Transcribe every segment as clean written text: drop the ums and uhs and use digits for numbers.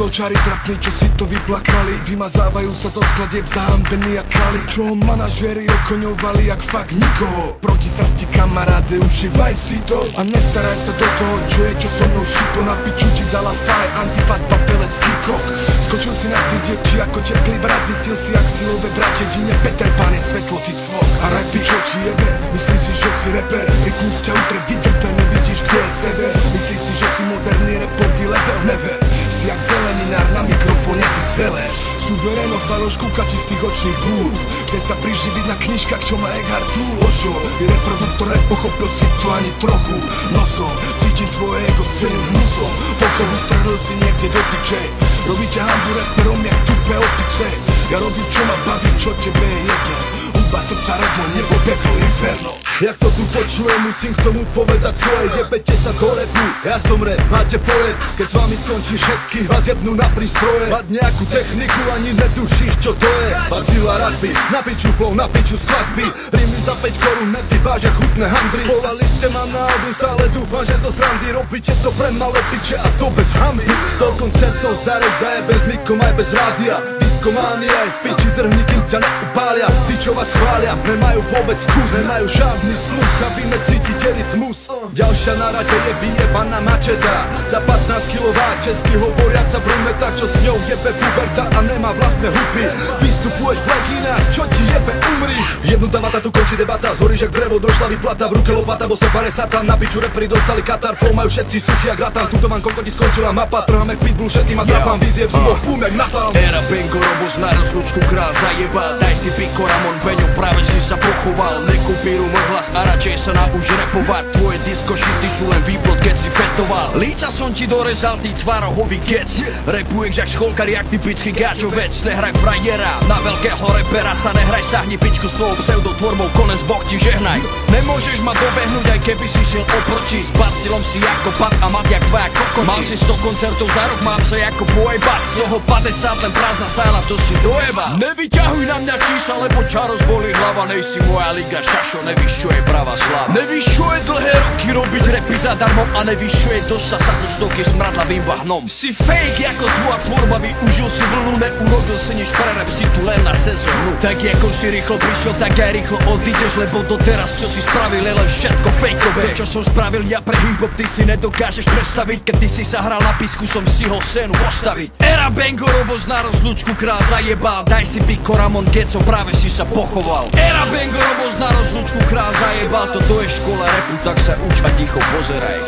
Meločári trapní, čo si to vyplakali, vymazávajú sa zo skladieb zahambení a kali. Čo ho manažéri okoňovali jak fakt nikoho. Proti sa sti kamaráde, ušivaj si to a nestaraj sa do toho, čo je, čo so mnou šiko. Na piču ti dala faj, antifaz, papelecký kok. Skočil si na ty či ako teplý brat, zistil si jak silové bratie Dine Peter Pan je svetlo, ty cvok. A rap pičo ti jebe, myslíš si, že si reper. Rytmus ťa utre vydrpe, nevidíš kde je sever. Myslíš si, že si moderný rapový level, never. Si jak zeleninár na mikrofóne, ty seler. Suvereno faloš kúka čistých očných búv. Chce sa priživiť na knižkách, čo má Eckhart Tolle. Ožo, je reproduktor, nepochopil si to ani trochu. Nosom, cítim tvoje ego s celým hnusom. Pochodu stredil si niekde do piče. Robíte hambu reperom jak tupe opice. Ja robím čo ma baví, čo tebe je jedno. Hudba, srdca, rytmo, nebo, peklo, inferno. Jak to tu počujem, musím k tomu povedať svoje. Jebete sa do repu, ja som rap, máte pored. Keď s vami skončí všetky, vás jebnú na prístroje. Mať nejakú techniku, ani netušíš čo to je. Bacila rugby, na piču flow, na piču skladby. Rímy za 5 korún, nety vážia chutné handry. Volali ste ma na album, stále dúfam, že zo srandy robíte to pre malé piče a to bez hamby. 100 koncertov za rok zajebem s mikom aj bez rádia. Diskománia aj v piči trhni, kým ťa neupália. Tí čo vás chvália, nemajú vôbec kus, nemajú žiadny sluch a vy necítite rytmus. Ďalšia na rade je vyjebaná mačeta. Za 15 kg česky hovoriaca bruneta, čo s ňou jebe puberta a nemá vlastné hudby. Vystupuješ v leginách, čo ti jebe, umri. Jednotná vata, tu končí debata, zhoríš jak drevo, došla vyplata. V ruke lopata, bo sa pare satan, na piču reperi dostali katar. Flow majú všetci suchy jak ratan, tuto vám kokoti skončila mapa. Trháme k pitbull, všetkým a trapám vízie v zuboch, pum jak napalm. Era Bengo, Robos na rozlučku král zajebal. Daj si piko, Ramon, Beňo, práve si sa pochoval. Nekupíru môj hlas a radšej sa nauč repovať. Tvoje disko šity sú len výplod, keď si fetoval. Líca som ti dorezal, ty tvarohový kec. Repuješ jak školkar, jak ty pičky gáčovec. Nehraj frajera, na veľkého repera sa nehraj. Stahni pičku s tvojou pseudotvormou, konec Boh ti žehnaj. Nemôžeš ma dobehnúť, aj keby si šiel oproti. S bacilom si ako pad a mat jak tvoja kokoti. Mal si 100 koncertov za rok, mám sa ako pojebať. Z toho 50 len prázdna sajla, to si dojeba. Nevyťahuj na mňa čísla, lebo čaros bolí hlava. Nejsi moja liga, šašo, nevíš čo je pravá sláva. Nevíš čo je dlhé roky robiť repy zadarmo. A nevíš čo je dosa sa zo stoky smradlavým bahnom. Si fake ako tvoja tvorba, využil si vlnu. Neurobil si nič pre rap, si tu len na sezónu. Tak ako si rýchlo prišiel, tak aj rýchlo odídeš. Lebo doteraz čo si spravil je len všetko fejkové. Čo som spravil ja pre hip-hop, ty si nedokážeš predstaviť. Keď ty si sa hral na písku, som stihol scénu postaviť. Era Bengo, Robos na rozlučku král zajebal. Daj si piko, Ramon, Geco, práve si sa pochoval. Era Bengo, Robos na rozlučku král zajebal. Toto je škola repu, tak sa uč a ticho pozeraj.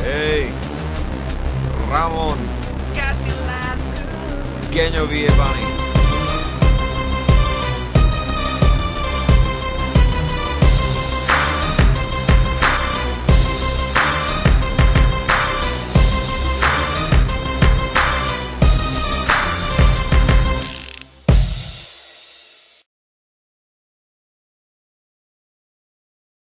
Hej, Ramon, Geňo vyjebaný.